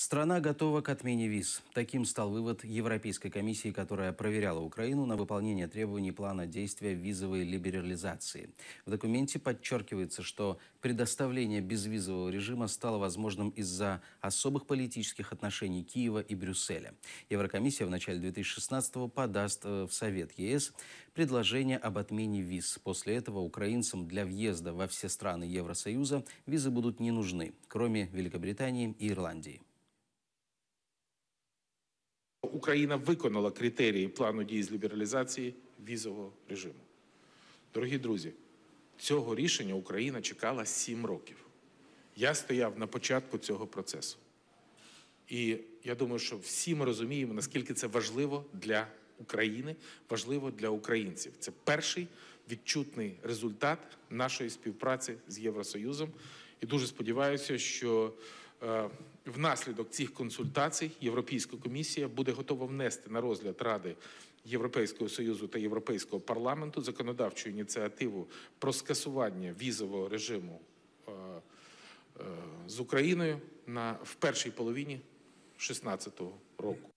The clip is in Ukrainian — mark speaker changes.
Speaker 1: Страна готова к отмене виз. Таким стал вывод Европейской комиссии, которая проверяла Украину на выполнение требований плана действия визовой либерализации. В документе подчеркивается, что предоставление безвизового режима стало возможным из-за особых политических отношений Киева и Брюсселя. Еврокомиссия в начале 2016-го подаст в Совет ЕС предложение об отмене виз. После этого украинцам для въезда во все страны Евросоюза визы будут не нужны, кроме Великобритании и Ирландии.
Speaker 2: Україна виконала критерії плану дій з лібералізації візового режиму. Дорогі друзі, цього рішення Україна чекала 7 років. Я стояв на початку цього процесу. І я думаю, що всі ми розуміємо, наскільки це важливо для України, важливо для українців. Це перший відчутний результат нашої співпраці з Євросоюзом. І дуже сподіваюся, що внаслідок цих консультацій Європейська комісія буде готова внести на розгляд Ради Європейського Союзу та Європейського парламенту законодавчу ініціативу про скасування візового режиму з Україною в першій половині 2016 року.